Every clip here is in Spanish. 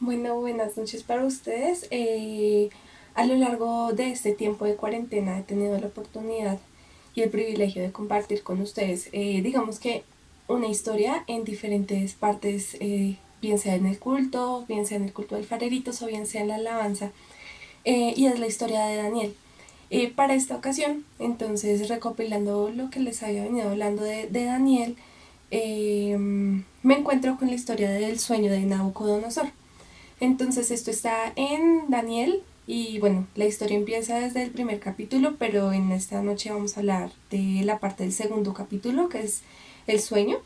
Bueno, buenas noches para ustedes. A lo largo de este tiempo de cuarentena he tenido la oportunidad y el privilegio de compartir con ustedes, digamos que una historia en diferentes partes, bien sea en el culto, bien sea en el culto de alfareritos o bien sea en la alabanza, y es la historia de Daniel. Para esta ocasión, entonces recopilando lo que les había venido hablando de Daniel, me encuentro con la historia del sueño de Nabucodonosor. Entonces esto está en Daniel y bueno, la historia empieza desde el primer capítulo, pero en esta noche vamos a hablar de la parte del segundo capítulo, que es el sueño.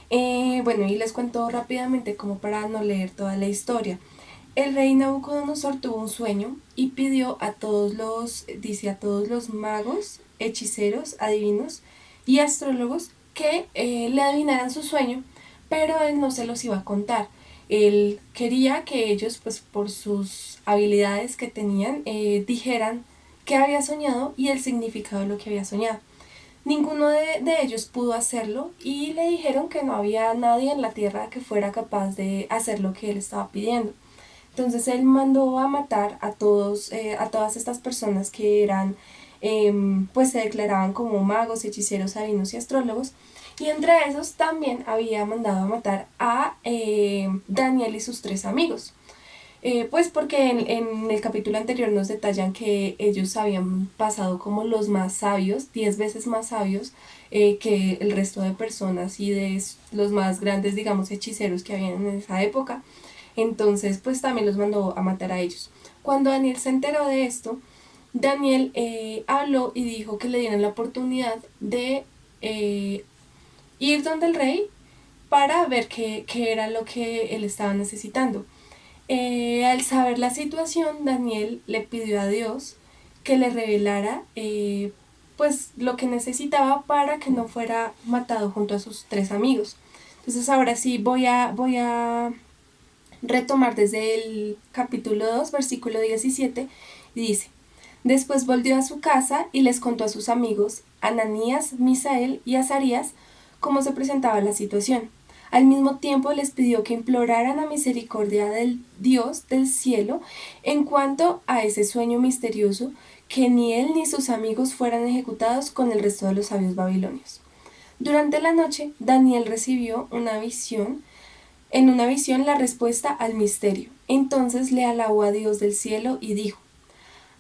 Bueno, y les cuento rápidamente como para no leer toda la historia. El rey Nabucodonosor tuvo un sueño y pidió a todos a todos los magos, hechiceros, adivinos y astrólogos que le adivinaran su sueño, pero él no se los iba a contar. Él quería que ellos, pues por sus habilidades que tenían, dijeran qué había soñado y el significado de lo que había soñado. Ninguno de ellos pudo hacerlo y le dijeron que no había nadie en la tierra que fuera capaz de hacer lo que él estaba pidiendo. Entonces él mandó a matar a todas estas personas que eran, pues se declaraban como magos, hechiceros, adivinos y astrólogos. Y entre esos también había mandado a matar a Daniel y sus tres amigos. Pues porque en el capítulo anterior nos detallan que ellos habían pasado como los más sabios, 10 veces más sabios que el resto de personas y de los más grandes, digamos, hechiceros que habían en esa época. Entonces, pues también los mandó a matar a ellos. Cuando Daniel se enteró de esto, Daniel habló y dijo que le dieran la oportunidad de ir donde el rey para ver qué era lo que él estaba necesitando. Al saber la situación, Daniel le pidió a Dios que le revelara pues lo que necesitaba para que no fuera matado junto a sus tres amigos. Entonces ahora sí voy a retomar desde el capítulo 2 versículo 17 y dice: Después volvió a su casa y les contó a sus amigos, Ananías, Misael y Azarías, cómo se presentaba la situación. Al mismo tiempo les pidió que imploraran la misericordia del Dios del cielo en cuanto a ese sueño misterioso, que ni él ni sus amigos fueran ejecutados con el resto de los sabios babilonios. Durante la noche, Daniel recibió en una visión la respuesta al misterio. Entonces le alabó a Dios del cielo y dijo: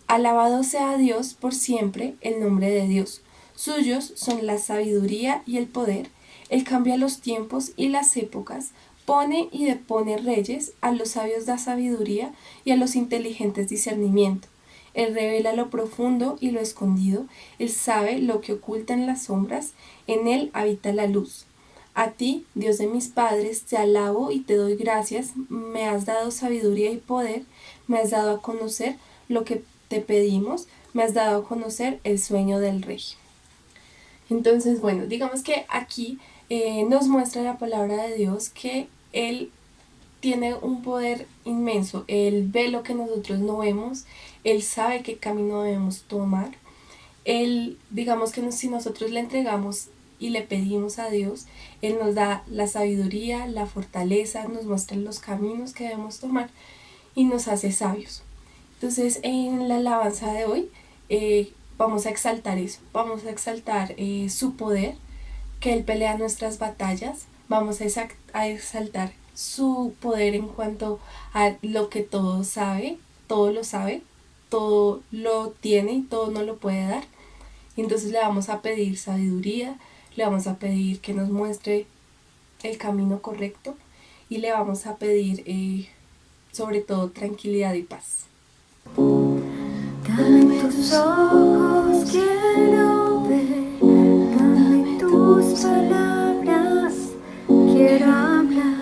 Alabado sea Dios por siempre el nombre de Dios. Suyos son la sabiduría y el poder. Él cambia los tiempos y las épocas, pone y depone reyes, a los sabios da sabiduría y a los inteligentes discernimiento. Él revela lo profundo y lo escondido, él sabe lo que oculta en las sombras, en él habita la luz. A ti, Dios de mis padres, te alabo y te doy gracias, me has dado sabiduría y poder, me has dado a conocer lo que te pedimos, me has dado a conocer el sueño del rey. Entonces, bueno, digamos que aquí nos muestra la palabra de Dios que Él tiene un poder inmenso, Él ve lo que nosotros no vemos, Él sabe qué camino debemos tomar, Él, digamos que si nosotros le entregamos y le pedimos a Dios, Él nos da la sabiduría, la fortaleza, nos muestra los caminos que debemos tomar y nos hace sabios. Entonces, en la alabanza de hoy vamos a exaltar eso, vamos a exaltar su poder, que Él pelea nuestras batallas, vamos a exaltar su poder en cuanto a lo que todo lo sabe, todo lo tiene y todo no lo puede dar. Entonces le vamos a pedir sabiduría, le vamos a pedir que nos muestre el camino correcto y le vamos a pedir sobre todo tranquilidad y paz. Dame tus ojos, quiero ver, dame tus palabras, quiero hablar,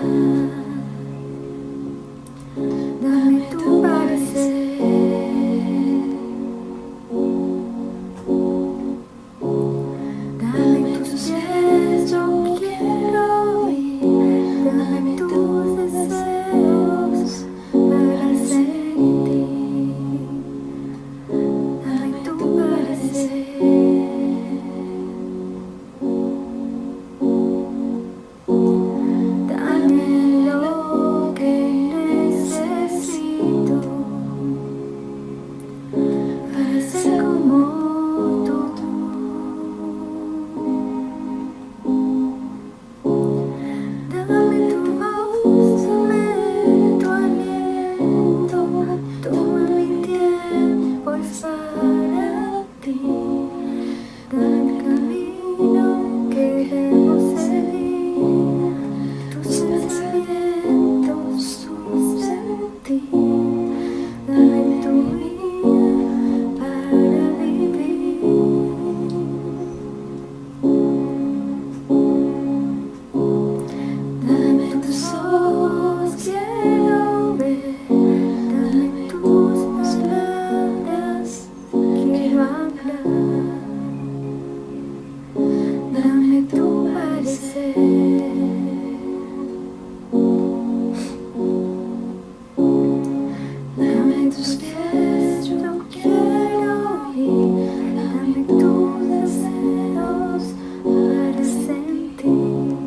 dame tu parecer, dame tus pies, yo quiero ir, dame tus deseos para ser en ti. tus pies yo quiero ir. Dame tus deseos para sentir.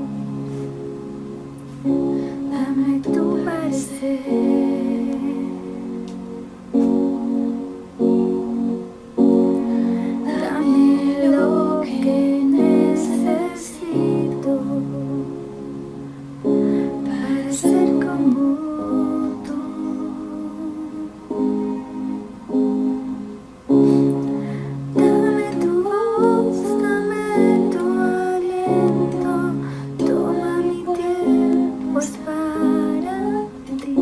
Dame tu parecer. Dame lo que necesito para ser como tú. Dame tu voz, dame tu aliento. Toma mi tiempo, es para ti.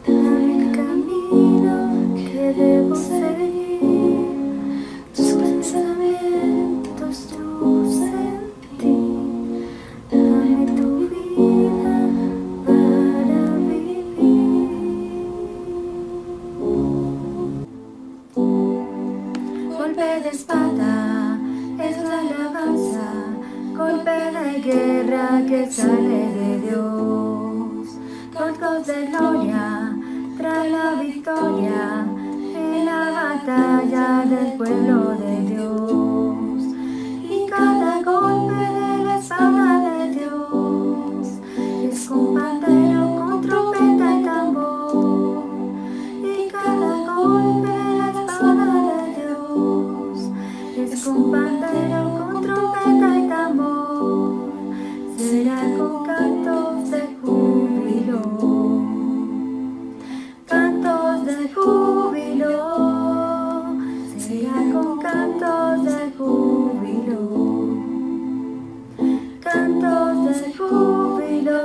Dame el camino que debo seguir. Tus pensamientos, tu sentir. Dame tu vida para vivir. Golpe de espada es la alabanza, golpe de guerra que sale de Dios. Cantos de gloria trae la victoria en la batalla del pueblo de Dios. Y cada golpe de la espada de Dios es con pandero, con trompeta y tambor. Y cada golpe de la espada de Dios es con pandero, con trompeta y tambor. Será con cantos de júbilo, cantos de júbilo. Será con cantos de júbilo, cantos de júbilo.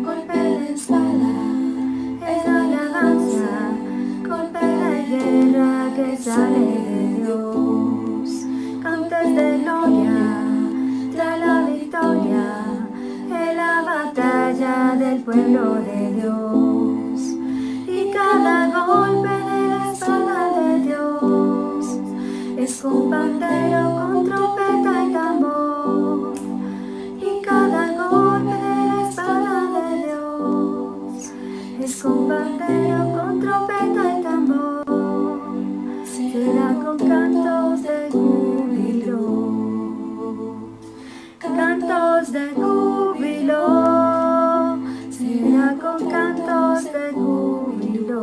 Golpe de espada es la alabanza, golpe de guerra que sale de Dios. Cantos de gloria trae la victoria en la batalla del pueblo de Dios. Y cada golpe de la espada de Dios es con pandero, con trompeta y tambor. Y cada golpe de la espada de Dios es con pandero, con trompeta y tambor. Será con cantos de júbilo, cantos de júbilo. Será con cantos de júbilo,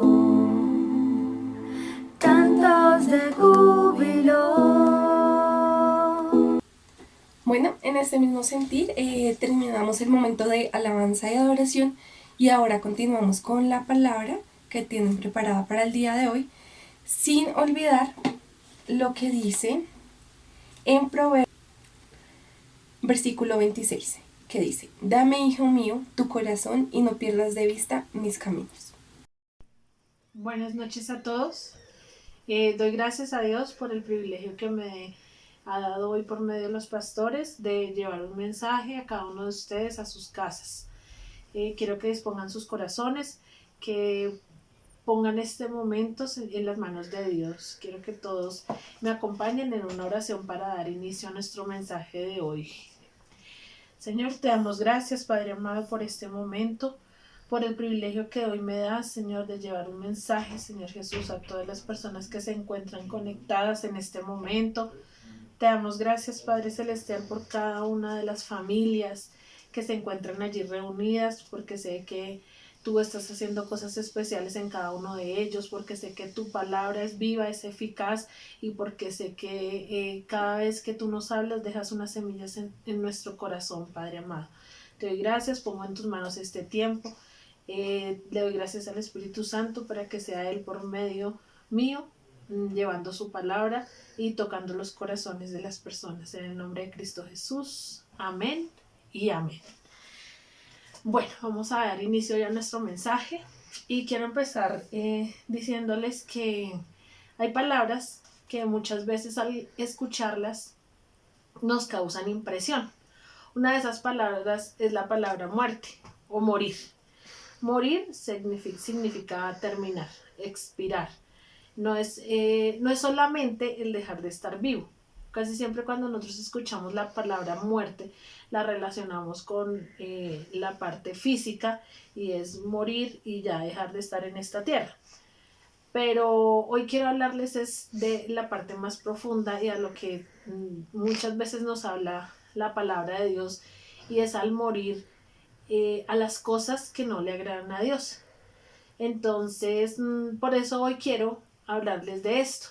cantos de júbilo. Bueno, en este mismo sentir terminamos el momento de alabanza y adoración y ahora continuamos con la palabra que tienen preparada para el día de hoy, sin olvidar lo que dice en Proverbios versículo 26, que dice: dame, hijo mío, tu corazón y no pierdas de vista mis caminos. Buenas noches a todos. Doy gracias a Dios por el privilegio que me ha dado hoy por medio de los pastores de llevar un mensaje a cada uno de ustedes a sus casas. Quiero que dispongan sus corazones, que pongan este momento en las manos de Dios. Quiero que todos me acompañen en una oración para dar inicio a nuestro mensaje de hoy. Señor, te damos gracias, Padre amado, por este momento, por el privilegio que hoy me das, Señor, de llevar un mensaje, Señor Jesús, a todas las personas que se encuentran conectadas en este momento. Te damos gracias, Padre Celestial, por cada una de las familias que se encuentran allí reunidas, porque sé que tú estás haciendo cosas especiales en cada uno de ellos, porque sé que tu palabra es viva, es eficaz, y porque sé que cada vez que tú nos hablas dejas unas semillas en nuestro corazón, Padre amado. Te doy gracias, pongo en tus manos este tiempo. Le doy gracias al Espíritu Santo para que sea Él por medio mío, llevando su palabra y tocando los corazones de las personas. En el nombre de Cristo Jesús. Amén y amén. Bueno, vamos a dar inicio ya a nuestro mensaje y quiero empezar diciéndoles que hay palabras que muchas veces al escucharlas nos causan impresión. Una de esas palabras es la palabra muerte o morir. Morir significa terminar, expirar. No es solamente el dejar de estar vivo, Casi siempre cuando nosotros escuchamos la palabra muerte, la relacionamos con la parte física y es morir y ya dejar de estar en esta tierra. Pero hoy quiero hablarles es de la parte más profunda y a lo que muchas veces nos habla la palabra de Dios, y es al morir a las cosas que no le agradan a Dios. Entonces, por eso hoy quiero hablarles de esto.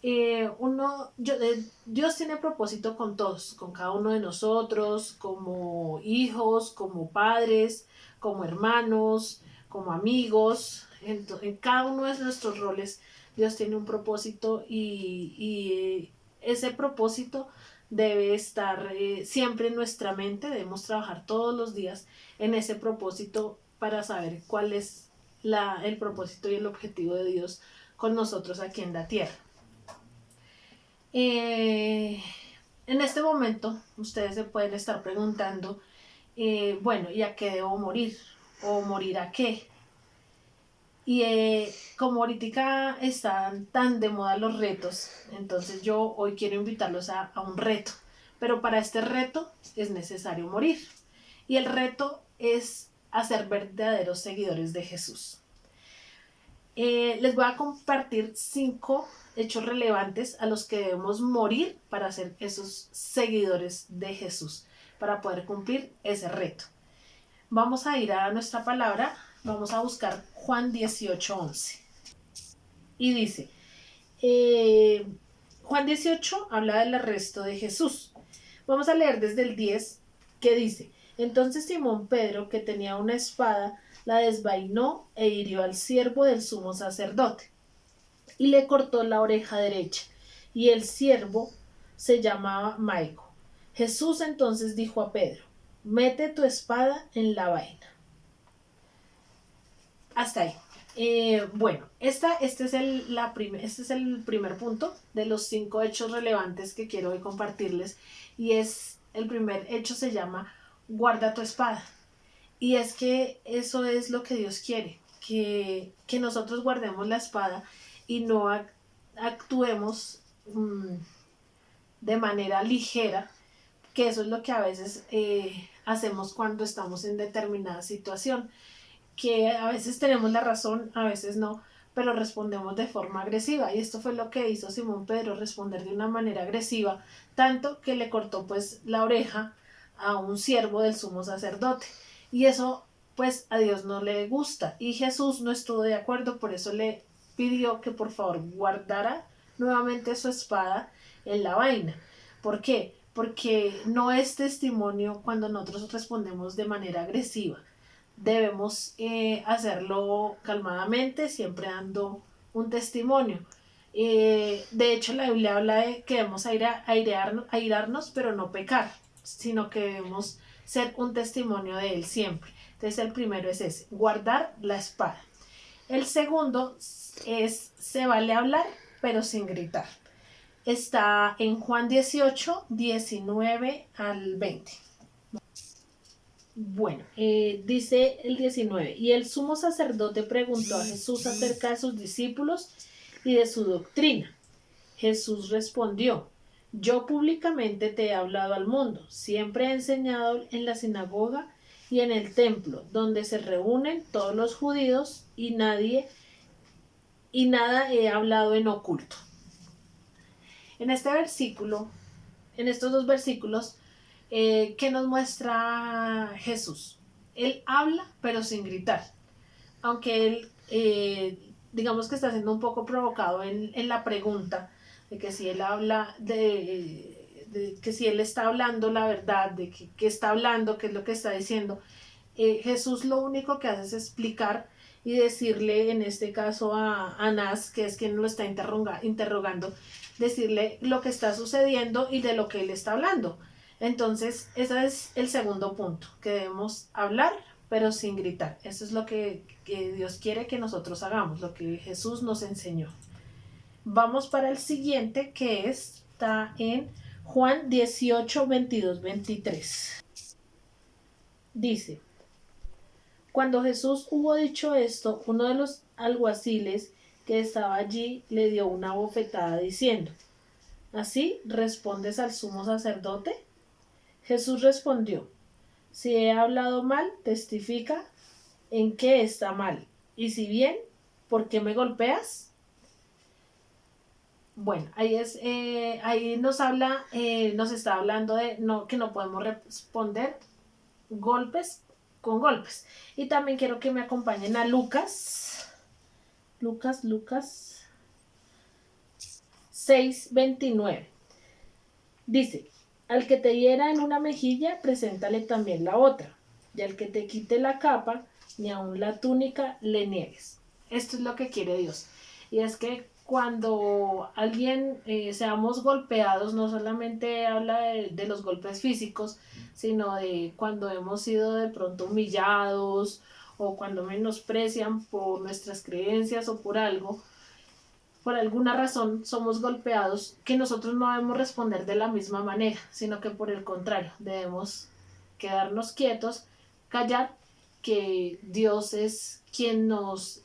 Dios tiene propósito con todos, con cada uno de nosotros, como hijos, como padres, como hermanos, como amigos. En cada uno de nuestros roles Dios tiene un propósito, y ese propósito debe estar siempre en nuestra mente. Debemos trabajar todos los días en ese propósito para saber cuál es el propósito y el objetivo de Dios con nosotros aquí en la tierra. En este momento ustedes se pueden estar preguntando, bueno, ¿y a qué debo morir? ¿O morir a qué? Y como ahorita están tan de moda los retos, entonces yo hoy quiero invitarlos a un reto. Pero para este reto es necesario morir. Y el reto es hacer verdaderos seguidores de Jesús. Les voy a compartir 5 hechos relevantes a los que debemos morir para ser esos seguidores de Jesús, para poder cumplir ese reto. Vamos a ir a nuestra palabra, vamos a buscar Juan 18:11. Y dice, Juan 18 habla del arresto de Jesús. Vamos a leer desde el 10, que dice, entonces Simón Pedro, que tenía una espada, la desvainó e hirió al siervo del sumo sacerdote y le cortó la oreja derecha, y el siervo se llamaba Malco. Jesús entonces dijo a Pedro, mete tu espada en la vaina. Hasta ahí. Bueno, este es el primer punto de los 5 hechos relevantes que quiero hoy compartirles, y el primer hecho se llama guarda tu espada. Y es que eso es lo que Dios quiere, que nosotros guardemos la espada y no actuemos de manera ligera, que eso es lo que a veces hacemos cuando estamos en determinada situación, que a veces tenemos la razón, a veces no, pero respondemos de forma agresiva. Y esto fue lo que hizo Simón Pedro, responder de una manera agresiva, tanto que le cortó pues la oreja a un siervo del sumo sacerdote. Y eso pues a Dios no le gusta, y Jesús no estuvo de acuerdo, por eso le pidió que por favor guardara nuevamente su espada en la vaina. ¿Por qué? Porque no es testimonio cuando nosotros respondemos de manera agresiva. Debemos hacerlo calmadamente, siempre dando un testimonio. De hecho, la Biblia habla de que debemos airarnos, pero no pecar, sino que debemos ser un testimonio de Él siempre. Entonces el primero es ese, guardar la espada. El segundo es, se vale hablar, pero sin gritar. Está en Juan 18, 19 al 20. Bueno, dice el 19, y el sumo sacerdote preguntó a Jesús acerca de sus discípulos y de su doctrina. Jesús respondió, yo públicamente te he hablado al mundo, siempre he enseñado en la sinagoga y en el templo, donde se reúnen todos los judíos, y nada he hablado en oculto. En este versículo, en estos 2 versículos, ¿qué nos muestra Jesús? Él habla, pero sin gritar. Aunque él, digamos que está siendo un poco provocado en la pregunta de que si él habla, de que si él está hablando la verdad, de que está hablando, qué es lo que está diciendo. Jesús lo único que hace es explicar y decirle, en este caso a Anás, que es quien lo está interrogando, decirle lo que está sucediendo y de lo que él está hablando. Entonces, ese es el segundo punto, que debemos hablar, pero sin gritar. Eso es lo que Dios quiere que nosotros hagamos, lo que Jesús nos enseñó. Vamos para el siguiente, que está en Juan 18, 22, 23. Dice, cuando Jesús hubo dicho esto, uno de los alguaciles que estaba allí le dio una bofetada diciendo, ¿Así respondes al sumo sacerdote? Jesús respondió: si he hablado mal, testifica en qué está mal. Y si bien, ¿por qué me golpeas? Bueno, ahí nos está hablando de que no podemos responder golpes con golpes. Y también quiero que me acompañen a Lucas 6:29. Dice: al que te hiera en una mejilla, preséntale también la otra. Y al que te quite la capa, ni aun la túnica le niegues. Esto es lo que quiere Dios. Y es que cuando alguien seamos golpeados, no solamente habla de los golpes físicos, sino de cuando hemos sido de pronto humillados o cuando menosprecian por nuestras creencias o por algo, por alguna razón somos golpeados, que nosotros no debemos responder de la misma manera, sino que por el contrario, debemos quedarnos quietos, callar, que Dios es quien nos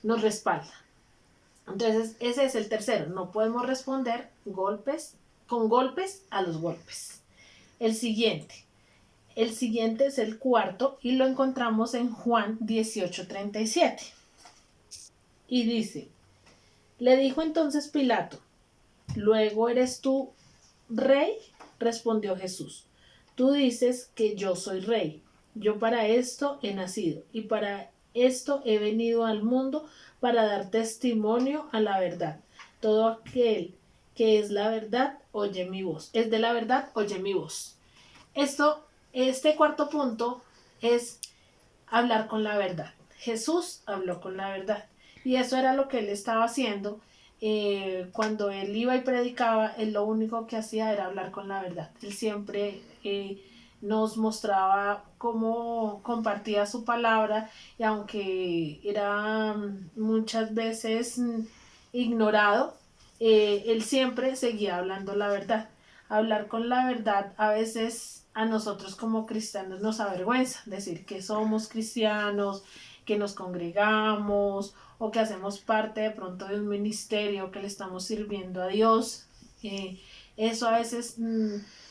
respalda. Entonces, ese es el tercero, no podemos responder con golpes a los golpes. El siguiente es el cuarto y lo encontramos en Juan 18:37. Y dice: le dijo entonces Pilato: ¿luego eres tú rey? Respondió Jesús: tú dices que yo soy rey. Yo para esto he nacido y para esto he venido al mundo, para dar testimonio a la verdad. Todo aquel que es la verdad oye mi voz. Es de la verdad, oye mi voz. Este cuarto punto es hablar con la verdad. Jesús habló con la verdad. Y eso era lo que él estaba haciendo. Cuando él iba y predicaba, él lo único que hacía era hablar con la verdad. Él siempre nos mostraba cómo compartía su palabra, y aunque era muchas veces ignorado, él siempre seguía hablando la verdad. Hablar con la verdad a veces a nosotros como cristianos nos avergüenza decir que somos cristianos, que nos congregamos o que hacemos parte de pronto de un ministerio, que le estamos sirviendo a Dios. Eso a veces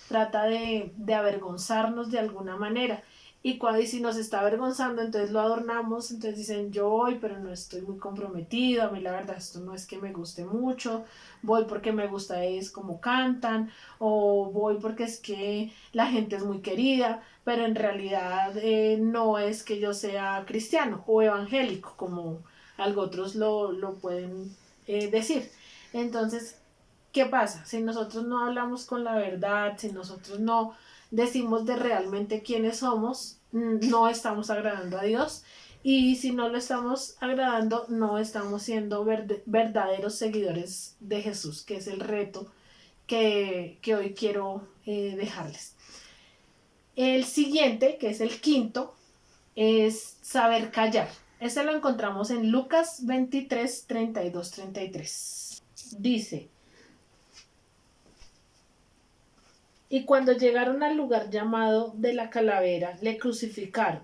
trata de avergonzarnos de alguna manera. Y si nos está avergonzando, entonces lo adornamos, entonces dicen: yo voy, pero no estoy muy comprometido, a mí la verdad esto no es que me guste mucho, voy porque me gusta es como cantan, o voy porque es que la gente es muy querida, pero en realidad no es que yo sea cristiano o evangélico, como algo otros lo pueden decir. Entonces, ¿qué pasa? Si nosotros no hablamos con la verdad, si nosotros no decimos de realmente quiénes somos, no estamos agradando a Dios. Y si no lo estamos agradando, no estamos siendo verdaderos seguidores de Jesús, que es el reto que hoy quiero dejarles. El siguiente, que es el quinto, es saber callar. Este lo encontramos en Lucas 23, 32, 33. Dice: y cuando llegaron al lugar llamado de la calavera, le crucificaron.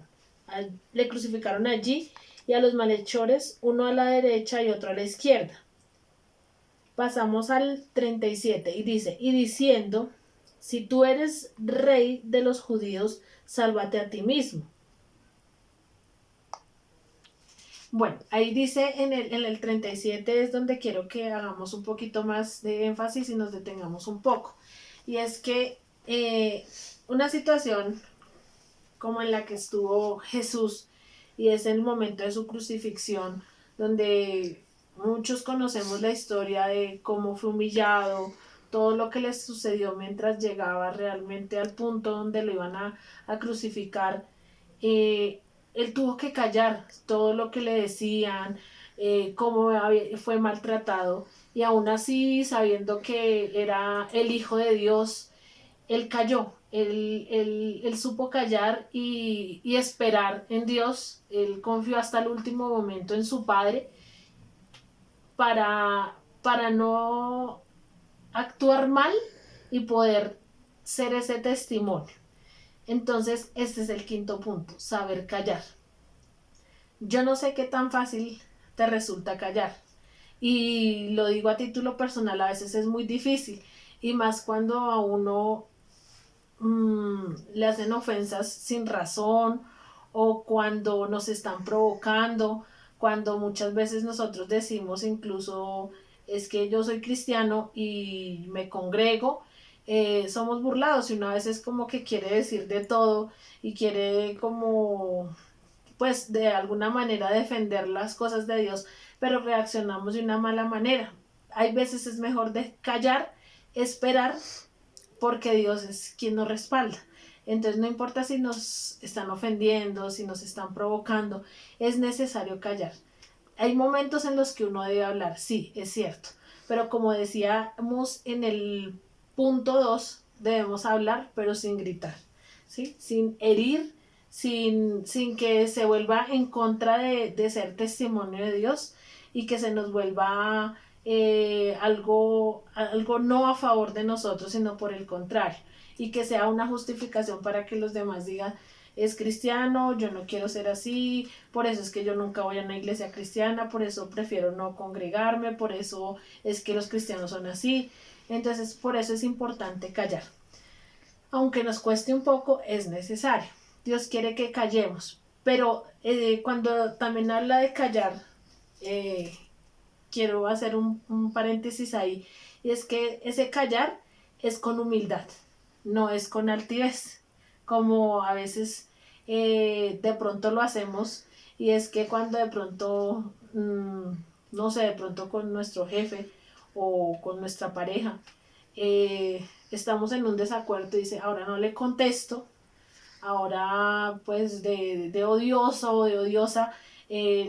Le crucificaron allí, y a los malhechores, uno a la derecha y otro a la izquierda. Pasamos al 37 y dice: y diciendo: si tú eres rey de los judíos, sálvate a ti mismo. Bueno, ahí dice en el 37 es donde quiero que hagamos un poquito más de énfasis y nos detengamos un poco. Y es que una situación como en la que estuvo Jesús, y es el momento de su crucifixión, donde muchos conocemos la historia de cómo fue humillado, todo lo que le sucedió mientras llegaba realmente al punto donde lo iban a crucificar. Él tuvo que callar todo lo que le decían, cómo fue maltratado, y aún así, sabiendo que era el Hijo de Dios, él calló, él supo callar y esperar en Dios. Él confió hasta el último momento en su Padre para no actuar mal y poder ser ese testimonio. Entonces, este es el quinto punto: saber callar. Yo no sé qué tan fácil te resulta callar. Y lo digo a título personal, a veces es muy difícil, y más cuando a uno le hacen ofensas sin razón, o cuando nos están provocando, cuando muchas veces nosotros decimos incluso es que yo soy cristiano y me congrego, somos burlados, y una vez es como que quiere decir de todo y quiere como pues de alguna manera defender las cosas de Dios, pero reaccionamos de una mala manera. Hay veces es mejor de callar, esperar, porque Dios es quien nos respalda. Entonces no importa si nos están ofendiendo, si nos están provocando, es necesario callar. Hay momentos en los que uno debe hablar, sí, es cierto, pero como decíamos en el punto 2, debemos hablar, pero sin gritar, ¿sí? Sin herir, sin que se vuelva en contra de ser testimonio de Dios, y que se nos vuelva algo no a favor de nosotros, sino por el contrario, y que sea una justificación para que los demás digan, es cristiano, yo no quiero ser así, por eso es que yo nunca voy a una iglesia cristiana, por eso prefiero no congregarme, por eso es que los cristianos son así. Entonces, por eso es importante callar. Aunque nos cueste un poco, es necesario. Dios quiere que callemos, pero cuando también habla de callar, eh, quiero hacer un paréntesis ahí, y es que ese callar es con humildad, no es con altivez, como a veces de pronto lo hacemos, y es que cuando de pronto, no sé, de pronto con nuestro jefe o con nuestra pareja, estamos en un desacuerdo y dice, ahora no le contesto, ahora pues de odioso o de odiosa,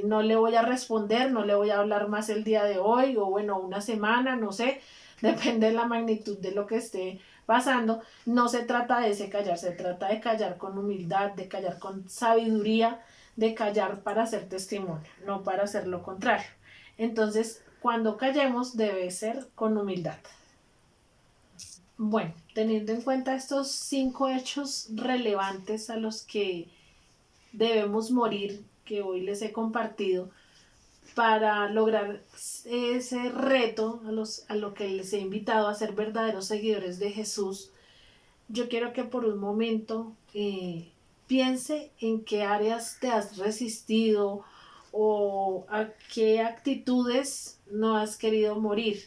no le voy a responder, no le voy a hablar más el día de hoy, o bueno, una semana, no sé, depende de la magnitud de lo que esté pasando. No se trata de ese callar, se trata de callar con humildad, de callar con sabiduría, de callar para hacer testimonio, no para hacer lo contrario. Entonces, cuando callemos debe ser con humildad. Bueno, teniendo en cuenta estos 5 hechos relevantes a los que debemos morir, que hoy les he compartido, para lograr ese reto a lo que les he invitado a ser verdaderos seguidores de Jesús, yo quiero que por un momento piense en qué áreas te has resistido, o a qué actitudes no has querido morir.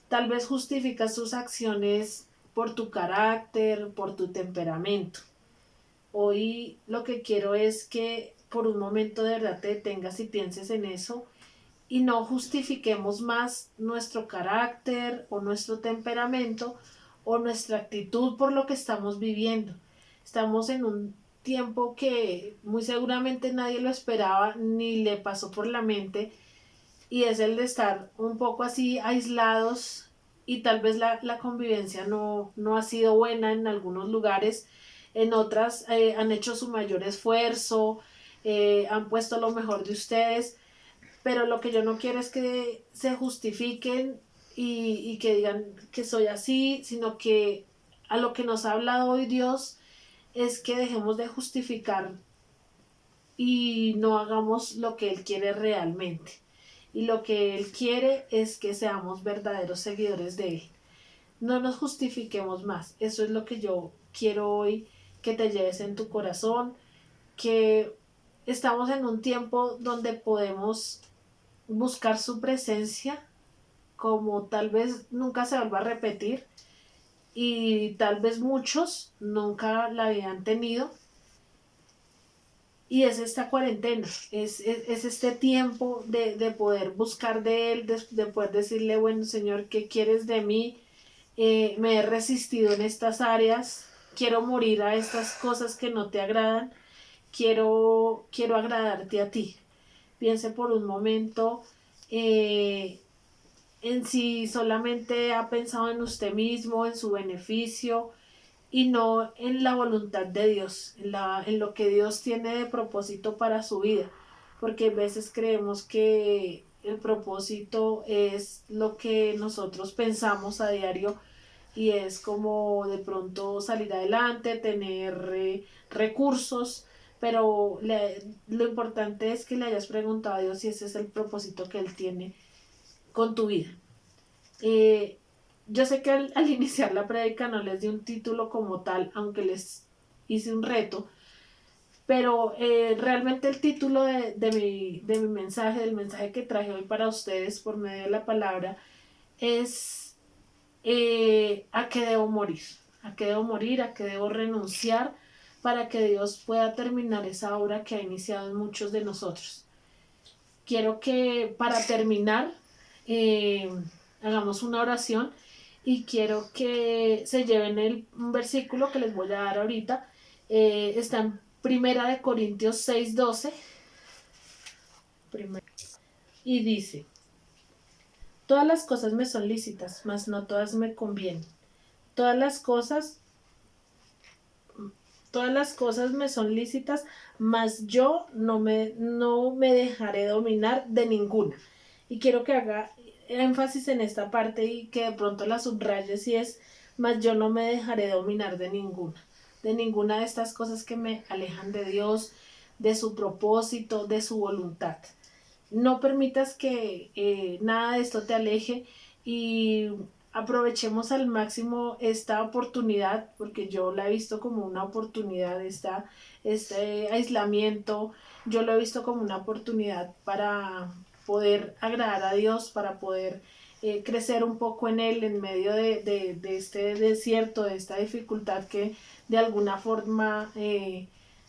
Tal vez justificas tus acciones por tu carácter, por tu temperamento. Hoy lo que quiero es que por un momento de verdad te detengas y pienses en eso, y no justifiquemos más nuestro carácter o nuestro temperamento o nuestra actitud por lo que estamos viviendo. Estamos en un tiempo que muy seguramente nadie lo esperaba ni le pasó por la mente, y es el de estar un poco así aislados, y tal vez la convivencia no ha sido buena en algunos lugares, en otras han hecho su mayor esfuerzo, han puesto lo mejor de ustedes, pero lo que yo no quiero es que se justifiquen y que digan que soy así, sino que a lo que nos ha hablado hoy Dios es que dejemos de justificar y no hagamos lo que Él quiere realmente. Y lo que Él quiere es que seamos verdaderos seguidores de Él. No nos justifiquemos más. Eso es lo que yo quiero hoy que te lleves en tu corazón, que estamos en un tiempo donde podemos buscar su presencia como tal vez nunca se vuelva a repetir, y tal vez muchos nunca la habían tenido, y es esta cuarentena, es este tiempo de poder buscar de Él, de poder decirle, bueno Señor, ¿qué quieres de mí? Me he resistido en estas áreas, quiero morir a estas cosas que no te agradan, quiero agradarte a ti. Piense por un momento en si solamente ha pensado en usted mismo, en su beneficio, y no en la voluntad de Dios, en lo que Dios tiene de propósito para su vida, porque a veces creemos que el propósito es lo que nosotros pensamos a diario, y es como de pronto salir adelante, tener recursos, pero lo importante es que le hayas preguntado a Dios si ese es el propósito que Él tiene con tu vida. Eh, yo sé que al iniciar la prédica no les di un título como tal, aunque les hice un reto, pero realmente el título de mi mensaje, del mensaje que traje hoy para ustedes por medio de la palabra, es a qué debo morir, a qué debo morir, a qué debo renunciar para que Dios pueda terminar esa obra que ha iniciado en muchos de nosotros. Quiero que para terminar hagamos una oración y quiero que se lleven un versículo que les voy a dar ahorita. Está en Primera de Corintios 6:12 y dice: todas las cosas me son lícitas, mas no todas me convienen. Todas las cosas Todas las cosas me son lícitas, mas yo no me dejaré dominar de ninguna. Y quiero que haga énfasis en esta parte y que de pronto la subrayes, y es: mas yo no me dejaré dominar de ninguna de estas cosas que me alejan de Dios, de su propósito, de su voluntad. No permitas que nada de esto te aleje, y aprovechemos al máximo esta oportunidad, porque yo la he visto como una oportunidad, este aislamiento, yo lo he visto como una oportunidad para poder agradar a Dios, para poder crecer un poco en Él en medio de este desierto, de esta dificultad que de alguna forma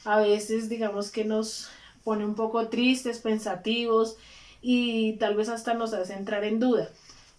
a veces digamos que nos pone un poco tristes, pensativos, y tal vez hasta nos hace entrar en duda.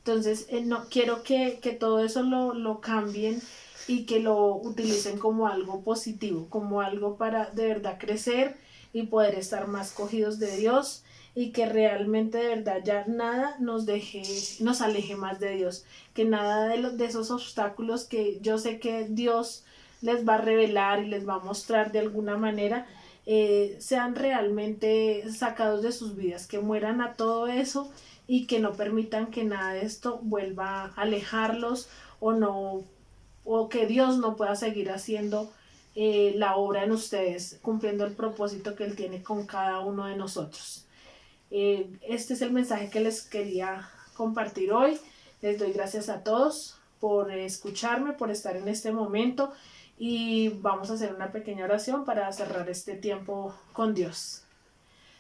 Entonces, no quiero que todo eso lo cambien y que lo utilicen como algo positivo, como algo para de verdad crecer y poder estar más cogidos de Dios, y que realmente de verdad ya nada nos aleje más de Dios, que nada de esos obstáculos que yo sé que Dios les va a revelar y les va a mostrar de alguna manera, sean realmente sacados de sus vidas, que mueran a todo eso y que no permitan que nada de esto vuelva a alejarlos, o que Dios no pueda seguir haciendo la obra en ustedes, cumpliendo el propósito que Él tiene con cada uno de nosotros. Este es el mensaje que les quería compartir hoy. Les doy gracias a todos por escucharme, por estar en este momento, y vamos a hacer una pequeña oración para cerrar este tiempo con Dios.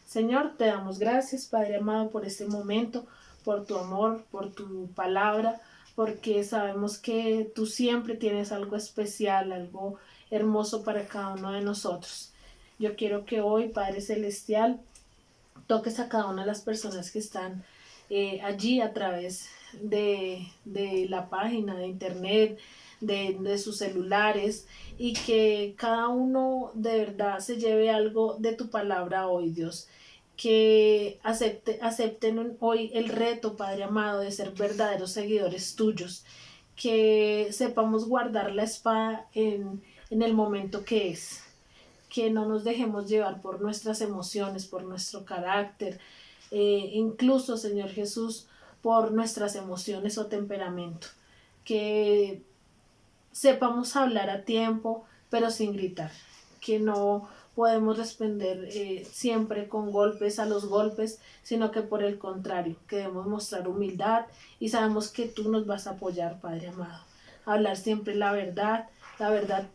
Señor, te damos gracias, Padre amado, por este momento, por tu amor, por tu palabra, porque sabemos que tú siempre tienes algo especial, algo hermoso para cada uno de nosotros. Yo quiero que hoy, Padre Celestial, toques a cada una de las personas que están allí a través de la página de internet, de sus celulares, y que cada uno de verdad se lleve algo de tu palabra hoy, Dios. Que acepten hoy el reto, Padre amado, de ser verdaderos seguidores tuyos. Que sepamos guardar la espada en el momento que es. Que no nos dejemos llevar por nuestras emociones, por nuestro carácter, incluso, Señor Jesús, por nuestras emociones o temperamento. Que sepamos hablar a tiempo, pero sin gritar. Que no podemos responder siempre con golpes a los golpes, sino que por el contrario, que debemos mostrar humildad, y sabemos que tú nos vas a apoyar, Padre amado. Hablar siempre la verdad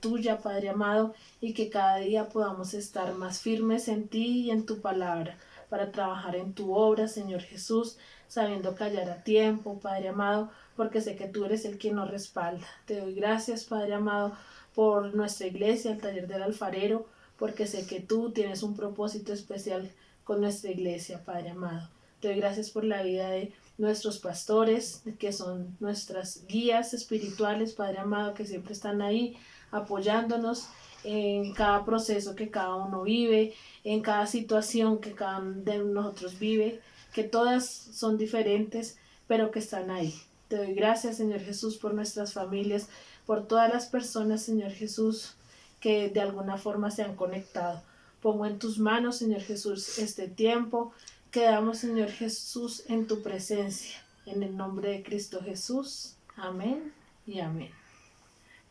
tuya, Padre amado, y que cada día podamos estar más firmes en ti y en tu palabra, para trabajar en tu obra, Señor Jesús, sabiendo callar a tiempo, Padre amado, porque sé que tú eres el que nos respalda. Te doy gracias, Padre amado, por nuestra iglesia, el taller del alfarero, porque sé que tú tienes un propósito especial con nuestra iglesia, Padre amado. Te doy gracias por la vida de nuestros pastores, que son nuestras guías espirituales, Padre amado, que siempre están ahí apoyándonos en cada proceso que cada uno vive, en cada situación que cada uno de nosotros vive, que todas son diferentes, pero que están ahí. Te doy gracias, Señor Jesús, por nuestras familias, por todas las personas, Señor Jesús, que de alguna forma se han conectado. Pongo en tus manos, Señor Jesús, este tiempo. Quedamos, Señor Jesús, en tu presencia. En el nombre de Cristo Jesús. Amén y amén.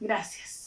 Gracias.